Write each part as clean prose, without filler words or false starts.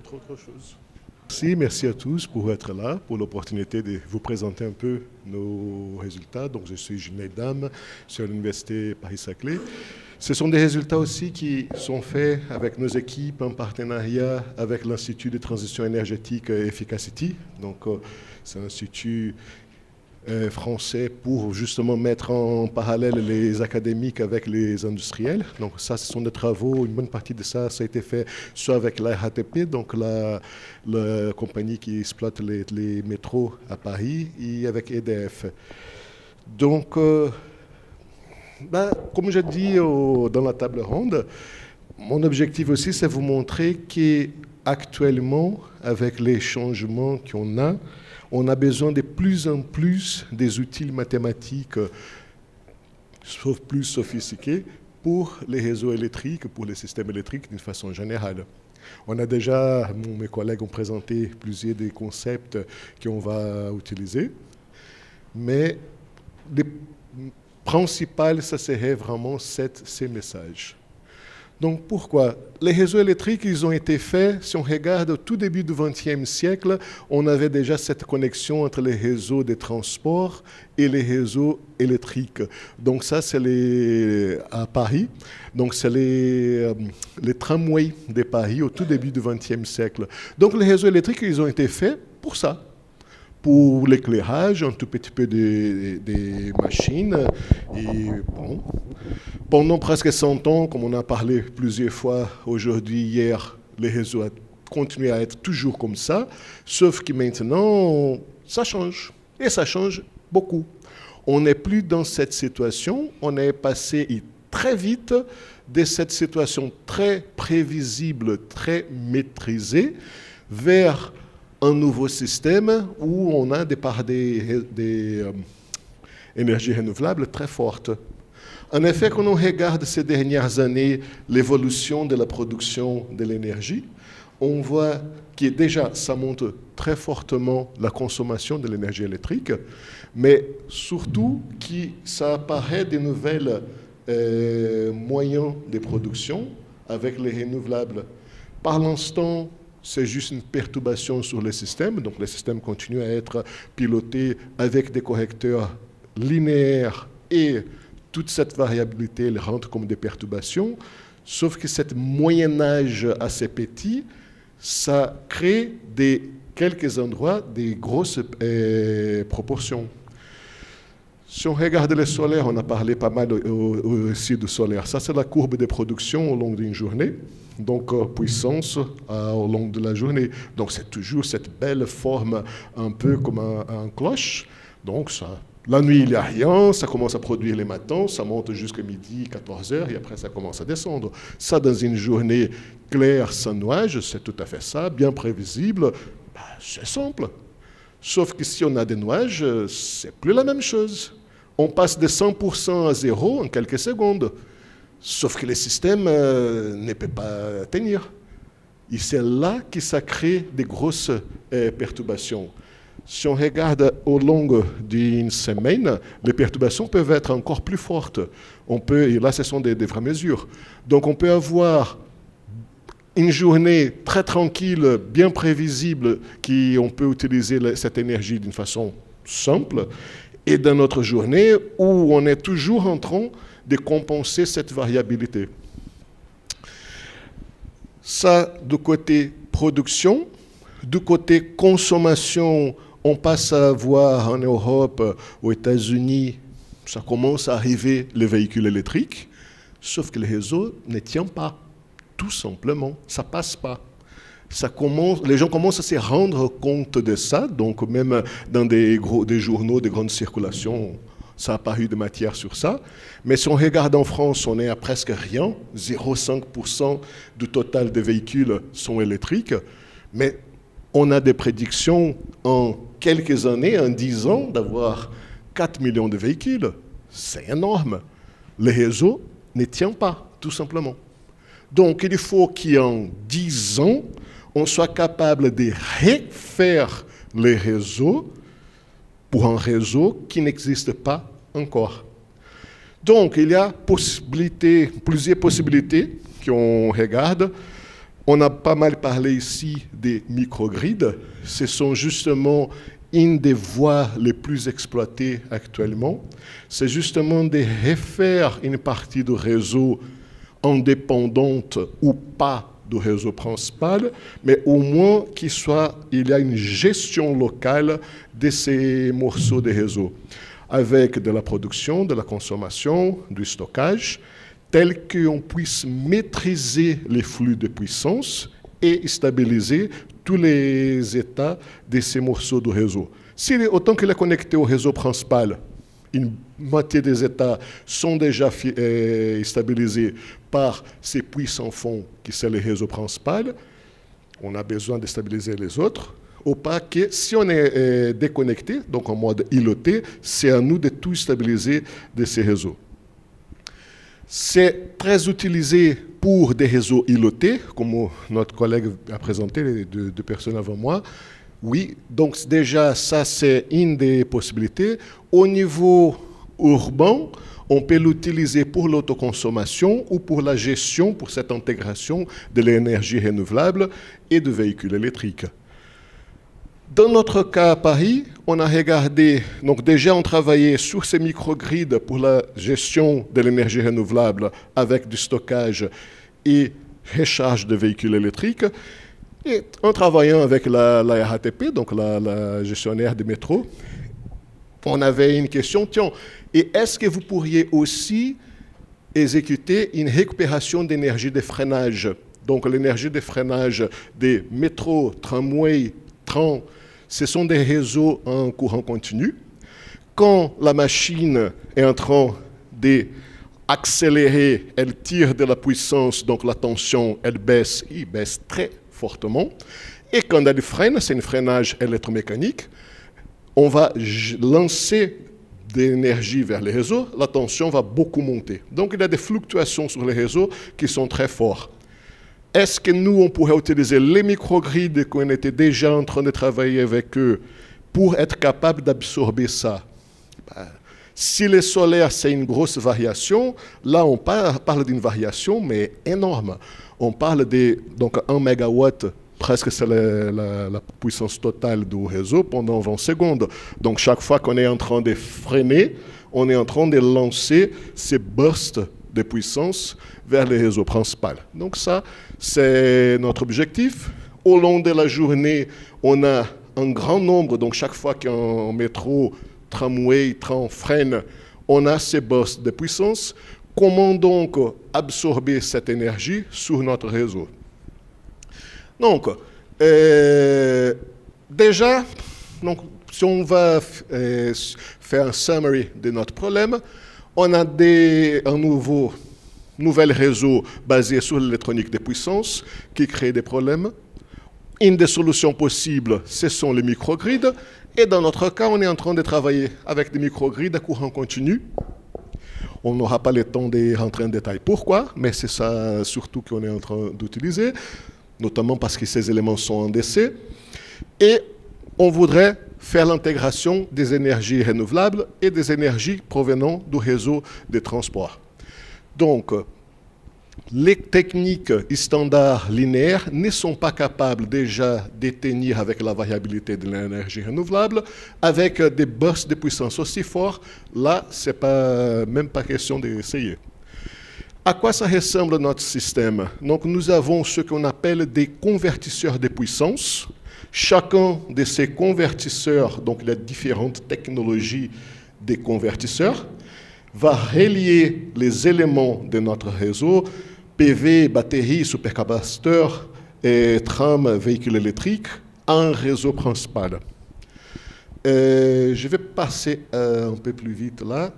peut-être autre chose. Merci à tous pour être là, pour l'opportunité de vous présenter un peu nos résultats. Donc, je suis Gilles Dame sur l'Université Paris-Saclay. Ce sont des résultats aussi qui sont faits avec nos équipes en partenariat avec l'Institut de transition énergétique Efficacity. Donc, c'est un institut français pour justement mettre en parallèle les académiques avec les industriels. Donc ça, ce sont des travaux, une bonne partie de ça, ça a été fait soit avec la RATP, donc la compagnie qui exploite les métros à Paris, et avec EDF. Donc, comme je dis dans la table ronde, mon objectif aussi, c'est vous montrer qu'actuellement, avec les changements qu'on a, on a besoin de plus en plus des outils mathématiques plus sophistiqués pour les réseaux électriques, pour les systèmes électriques d'une façon générale. On a déjà, mes collègues ont présenté plusieurs des concepts qu'on va utiliser, mais les principaux, ça serait vraiment ces messages. Donc pourquoi? Les réseaux électriques, ils ont été faits, si on regarde au tout début du XXe siècle, on avait déjà cette connexion entre les réseaux de transport et les réseaux électriques. Donc ça, c'est à Paris, donc c'est les tramways de Paris au tout début du XXe siècle. Donc les réseaux électriques, ils ont été faits pour ça. Pour l'éclairage, un tout petit peu des machines. Et bon, pendant presque 100 ans, comme on a parlé plusieurs fois aujourd'hui, hier, les réseaux ont continué à être toujours comme ça, sauf que maintenant, ça change. Et ça change beaucoup. On n'est plus dans cette situation, on est passé très vite de cette situation très prévisible, très maîtrisée, vers un nouveau système où on a des parts des énergies renouvelables très fortes. En effet, quand on regarde ces dernières années l'évolution de la production de l'énergie, on voit que déjà, ça monte très fortement la consommation de l'énergie électrique, mais surtout que ça apparaît de nouvelles moyens de production avec les renouvelables. Par l'instant, c'est juste une perturbation sur le système, donc le système continue à être piloté avec des correcteurs linéaires et toute cette variabilité elle rentre comme des perturbations, sauf que cet moyen-âge assez petit, ça crée quelques endroits des grosses proportions. Si on regarde le solaire, on a parlé pas mal aussi du solaire. Ça, c'est la courbe de production au long d'une journée. Donc, puissance au long de la journée. Donc, c'est toujours cette belle forme un peu comme un cloche. Donc, ça, la nuit, il n'y a rien, ça commence à produire les matins, ça monte jusqu'à midi, 14 heures, et après, ça commence à descendre. Ça, dans une journée claire, sans nuages, c'est tout à fait ça, bien prévisible. C'est simple. Sauf que si on a des nuages, c'est plus la même chose. On passe de 100% à 0 en quelques secondes. Sauf que le système ne peut pas tenir. Et c'est là que ça crée des grosses perturbations. Si on regarde au long d'une semaine, les perturbations peuvent être encore plus fortes. Et là, ce sont des vraies mesures. Donc, on peut avoir une journée très tranquille, bien prévisible, on peut utiliser cette énergie d'une façon simple, et dans notre journée où on est toujours en train de compenser cette variabilité. Ça, du côté production, du côté consommation, on passe à voir en Europe, aux États-Unis, ça commence à arriver les véhicules électriques, sauf que le réseau ne tient pas. Tout simplement, ça ne passe pas. Les gens commencent à se rendre compte de ça, donc même dans des journaux de grande circulation, ça a apparu de matière sur ça. Mais si on regarde en France, on est à presque rien, 0,5% du total des véhicules sont électriques, mais on a des prédictions en quelques années, en 10 ans, d'avoir 4 millions de véhicules. C'est énorme. Le réseau ne tient pas, tout simplement. Donc, il faut qu'en 10 ans, on soit capable de refaire les réseaux pour un réseau qui n'existe pas encore. Donc, il y a plusieurs possibilités qu'on regarde. On a pas mal parlé ici des microgrids. Ce sont justement une des voies les plus exploitées actuellement. C'est justement de refaire une partie du réseau indépendante ou pas du réseau principal, mais au moins il y a une gestion locale de ces morceaux de réseau, avec de la production, de la consommation, du stockage, tel qu'on puisse maîtriser les flux de puissance et stabiliser tous les états de ces morceaux du réseau. Autant qu'il est connecté au réseau principal, une moitié des états sont déjà stabilisés par ces puits sans fond qui sont les réseaux principaux. On a besoin de stabiliser les autres. Au pas que si on est déconnecté, donc en mode îloté, c'est à nous de tout stabiliser de ces réseaux. C'est très utilisé pour des réseaux îlotés, comme notre collègue a présenté, les deux personnes avant moi. Oui, donc déjà, ça c'est une des possibilités. Au niveau urbain, on peut l'utiliser pour l'autoconsommation ou pour la gestion, pour cette intégration de l'énergie renouvelable et de véhicules électriques. Dans notre cas à Paris, on a regardé, donc déjà on travaillait sur ces microgrids pour la gestion de l'énergie renouvelable avec du stockage et recharge de véhicules électriques. Et en travaillant avec la RATP, donc la gestionnaire des métros, on avait une question, tiens, et est-ce que vous pourriez aussi exécuter une récupération d'énergie de freinage? Donc l'énergie de freinage des métros, tramways, trains, ce sont des réseaux en courant continu. Quand la machine est en train d'accélérer, elle tire de la puissance, donc la tension, elle baisse très fortement. Et quand elle freine, c'est un freinage électromécanique, on va lancer de l'énergie vers les réseaux, la tension va beaucoup monter. Donc il y a des fluctuations sur les réseaux qui sont très fortes. Est-ce que nous, on pourrait utiliser les microgrids qu'on était déjà en train de travailler avec eux pour être capable d'absorber ça? Si le solaire, c'est une grosse variation, là, on parle d'une variation, mais énorme. On parle de donc 1 mégawatt, presque c'est la puissance totale du réseau pendant 20 secondes. Donc, chaque fois qu'on est en train de freiner, on est en train de lancer ces bursts de puissance vers les réseaux principaux. Donc ça, c'est notre objectif. Au long de la journée, on a un grand nombre, donc chaque fois qu'un métro, tramway, train freine, on a ces bursts de puissance. Comment donc absorber cette énergie sur notre réseau? Donc, déjà, si on va faire un summary de notre problème, on a un nouvel réseau basé sur l'électronique de puissance qui crée des problèmes. Une des solutions possibles, ce sont les microgrids. Et dans notre cas, on est en train de travailler avec des microgrids à courant continu. On n'aura pas le temps de rentrer en détail pourquoi, mais c'est ça surtout qu'on est en train d'utiliser, notamment parce que ces éléments sont en DC. Et on voudrait faire l'intégration des énergies renouvelables et des énergies provenant du réseau de transport. Donc, les techniques standards linéaires ne sont pas capables déjà de tenir avec la variabilité de l'énergie renouvelable, avec des bursts de puissance aussi forts. Là, ce n'est même pas question d'essayer. À quoi ça ressemble notre système? Donc, nous avons ce qu'on appelle des convertisseurs de puissance. Chacun de ces convertisseurs, donc il y a différentes technologies des convertisseurs, va relier les éléments de notre réseau, PV, batterie, supercapaciteur, et tram, véhicule électrique, à un réseau principal. Je vais passer un peu plus vite là,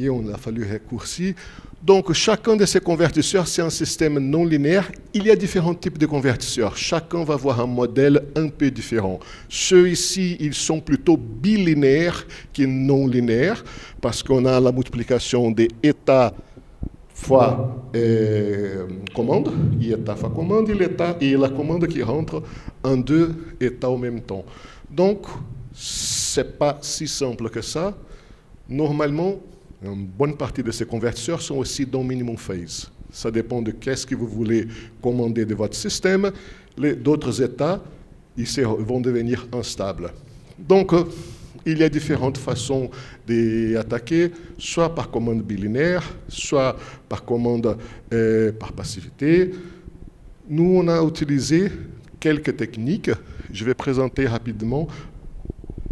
on a fallu raccourcir. Donc, chacun de ces convertisseurs, c'est un système non linéaire. Il y a différents types de convertisseurs. Chacun va avoir un modèle un peu différent. Ceux ici, ils sont plutôt bilinéaires que non linéaires, parce qu'on a la multiplication des états fois commande, et état fois commande, et la commande qui rentre en deux états en même temps. Donc, ce n'est pas si simple que ça. Normalement, une bonne partie de ces convertisseurs sont aussi dans minimum phase. Ça dépend de qu'est-ce que vous voulez commander de votre système. D'autres états vont devenir instables. Donc, il y a différentes façons d'attaquer, soit par commande bilinéaire, soit par commande par passivité. Nous, on a utilisé quelques techniques. Je vais présenter rapidement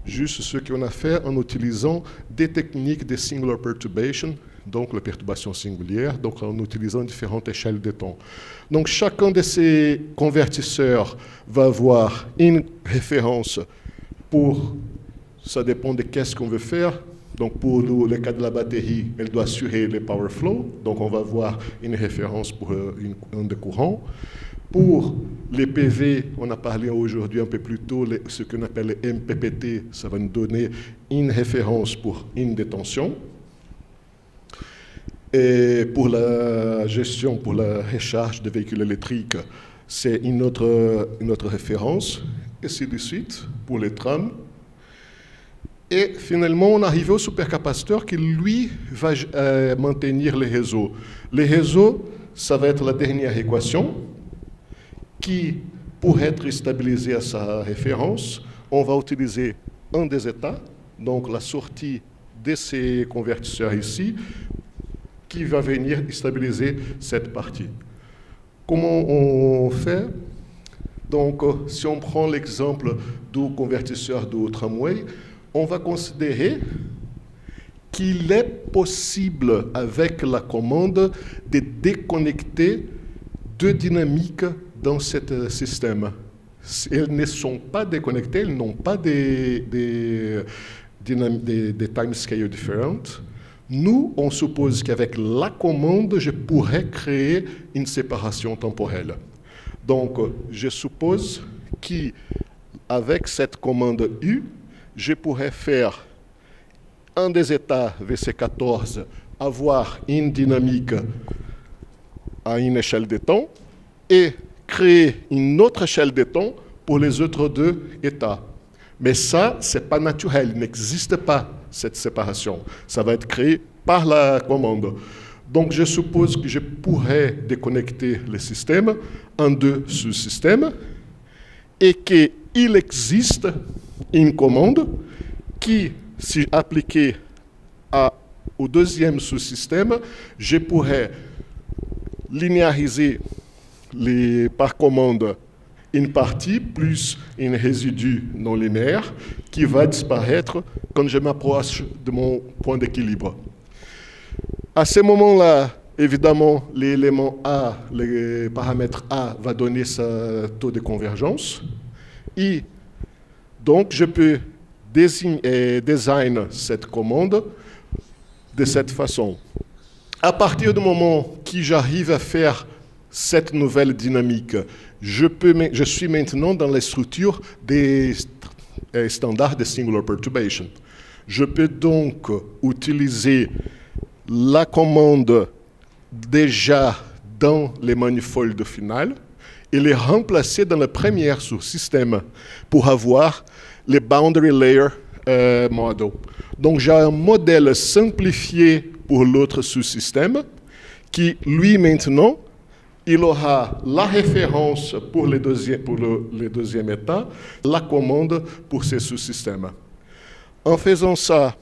juste ce qu'on a fait en utilisant des techniques de singular perturbation, donc la perturbation singulière, donc en utilisant différentes échelles de temps. Donc chacun de ces convertisseurs va avoir une référence pour, ça dépend de qu'est-ce qu'on veut faire. Donc pour le cas de la batterie, elle doit assurer le power flow, donc on va avoir une référence pour une onde de courant. Pour les PV, on a parlé aujourd'hui un peu plus tôt, ce qu'on appelle les MPPT, ça va nous donner une référence pour une détention. Et pour la gestion, pour la recharge des véhicules électriques, c'est une autre référence, et ainsi de suite, pour les trams. Et finalement, on arrive au supercapaciteur qui, lui, va maintenir les réseaux. Les réseaux, ça va être la dernière équation, qui, pour être stabilisé à sa référence, on va utiliser un des états, donc la sortie de ces convertisseurs ici, qui va venir stabiliser cette partie. Comment on fait? Donc, si on prend l'exemple du convertisseur du tramway, on va considérer qu'il est possible, avec la commande, de déconnecter deux dynamiques dans ce système. Elles ne sont pas déconnectées, elles n'ont pas des timescales différentes. Nous, on suppose qu'avec la commande, je pourrais créer une séparation temporelle. Donc, je suppose qu'avec cette commande U, je pourrais faire un des états VC14 avoir une dynamique à une échelle de temps et créer une autre échelle de temps pour les autres deux états. Mais ça, ce n'est pas naturel, il n'existe pas cette séparation. Ça va être créé par la commande. Donc, je suppose que je pourrais déconnecter le système en deux sous-systèmes et qu'il existe une commande qui, si appliquée au deuxième sous-système, je pourrais linéariser par commande une partie plus un résidu non linéaire qui va disparaître quand je m'approche de mon point d'équilibre. À ce moment-là, évidemment, l'élément A, le paramètre A va donner ce taux de convergence. Et donc, je peux design cette commande de cette façon. À partir du moment que j'arrive à faire cette nouvelle dynamique, je suis maintenant dans la structure des standards de singular perturbation. Je peux donc utiliser la commande déjà dans les manifolds final et les remplacer dans le premier sous-système pour avoir le boundary layer model. Donc j'ai un modèle simplifié pour l'autre sous-système qui, lui, maintenant, il aura la référence pour le deuxième état, la commande pour ces sous-systèmes. En faisant ça,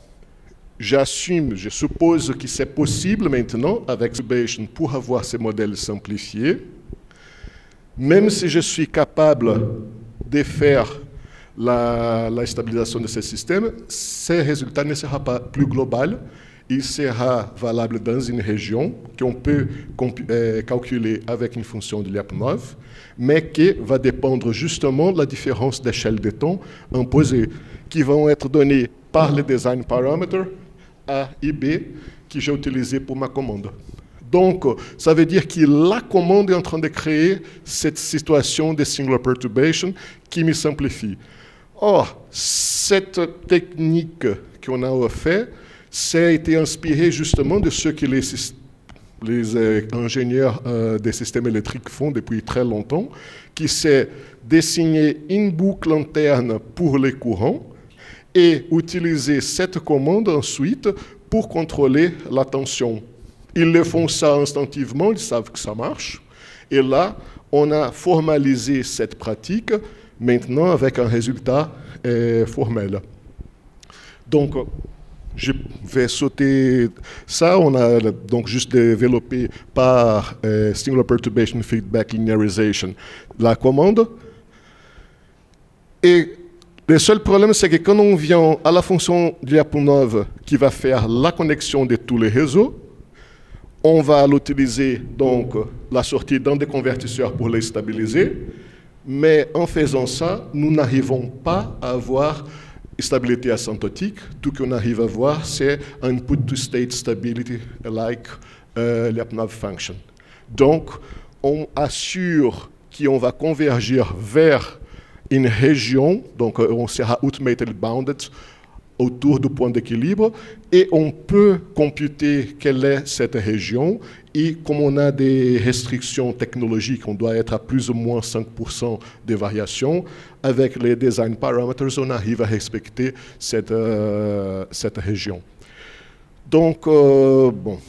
je suppose que c'est possible maintenant, avec Subation, pour avoir ces modèles simplifiés. Même si je suis capable de faire la stabilisation de ces systèmes, ces résultats ne seront pas plus globaux. Il sera valable dans une région qu'on peut calculer avec une fonction de Lyapunov, mais qui va dépendre justement de la différence d'échelle de temps imposée, qui vont être données par les design parameters A et B que j'ai utilisés pour ma commande. Donc, ça veut dire que la commande est en train de créer cette situation de singular perturbation qui me simplifie. Or, cette technique qu'on a fait, ça a été inspiré justement de ce que les ingénieurs des systèmes électriques font depuis très longtemps, qui c'est dessiner une boucle interne pour les courants et utiliser cette commande ensuite pour contrôler la tension Ils le font ça instinctivement, ils savent que ça marche. Et là, on a formalisé cette pratique, maintenant avec un résultat formel. Donc, je vais sauter ça. On a donc juste développé par Singular Perturbation Feedback Linearization la commande. Et le seul problème, c'est que quand on vient à la fonction Lyapunov qui va faire la connexion de tous les réseaux, on va l'utiliser, donc, la sortie dans des convertisseurs pour les stabiliser. Mais en faisant ça, nous n'arrivons pas à avoir stabilité asymptotique. Tout qu'on arrive à voir, c'est input to state stability like Lyapunov function. Donc, on assure qu'on va converger vers une région, donc on sera ultimately bounded autour du point d'équilibre, et on peut computer quelle est cette région, et comme on a des restrictions technologiques, on doit être à plus ou moins 5% de variation, avec les design parameters, on arrive à respecter cette région. Donc, bon,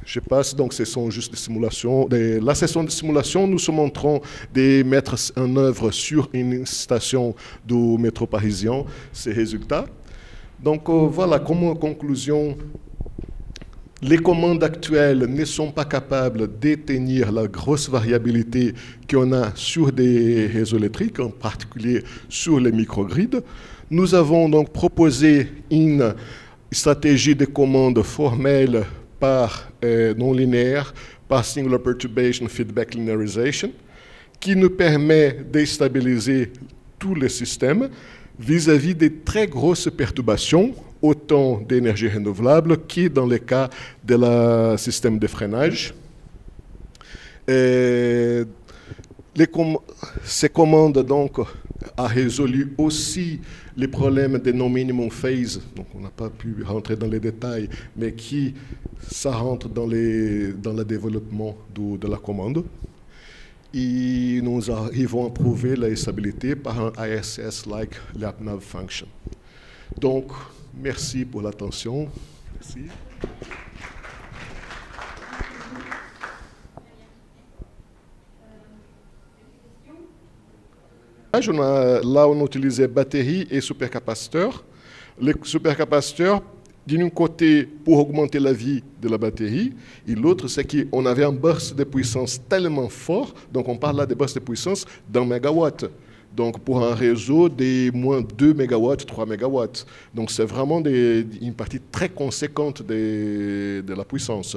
je passe, donc ce sont juste des simulations. La session de simulation, nous se montrons de mettre en œuvre sur une station du métro parisien ces résultats. Donc voilà, comme conclusion, les commandes actuelles ne sont pas capables de tenir la grosse variabilité qu'on a sur des réseaux électriques, en particulier sur les microgrids. Nous avons donc proposé une stratégie de commande formelle par non linéaire, par Singular Perturbation Feedback Linearization, qui nous permet de stabiliser tous les systèmes vis-à-vis des très grosses perturbations, autant d'énergie renouvelable que dans le cas de système de freinage. Ces commandes donc, a résolu aussi les problèmes des non-minimum phase, donc on n'a pas pu rentrer dans les détails, mais ça rentre dans le développement de la commande. Et nous arrivons à prouver la stabilité par un ISS-like Lyapunov function. Donc, merci pour l'attention. Merci. Là, on utilisait batterie et supercapaciteur. Les supercapaciteurs, d'un côté, pour augmenter la vie de la batterie, et l'autre, c'est qu'on avait un burst de puissance tellement fort, donc on parle là de burst de puissance d'un mégawatt. Donc pour un réseau de moins 2 MW, 3 MW. Donc c'est vraiment une partie très conséquente de la puissance.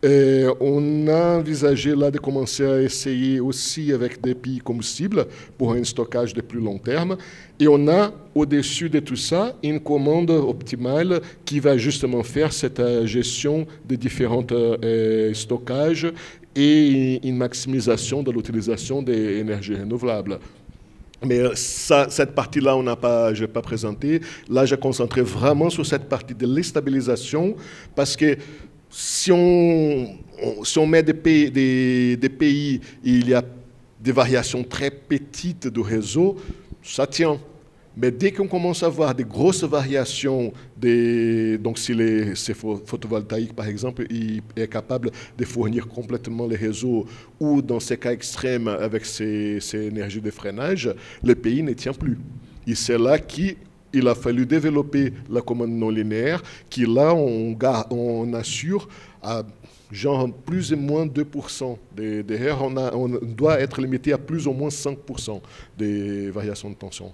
Et on a envisagé là de commencer à essayer aussi avec des pays combustibles pour un stockage de plus long terme. Et on a au-dessus de tout ça une commande optimale qui va justement faire cette gestion des différents stockages et une maximisation de l'utilisation des énergies renouvelables. Mais cette partie-là, je n'ai pas présenté. Là, j'ai concentré vraiment sur cette partie de l'stabilisation parce que si on met des pays, il y a des variations très petites du réseau, ça tient. Mais dès qu'on commence à avoir des grosses variations, donc si c'est photovoltaïque par exemple, il est capable de fournir complètement les réseaux, ou dans ces cas extrêmes avec ces énergies de freinage, le pays ne tient plus. Et c'est là qu'il a fallu développer la commande non linéaire, qui là, on assure à genre plus ou moins 2%. Derrière, on doit être limité à plus ou moins 5% des variations de tension.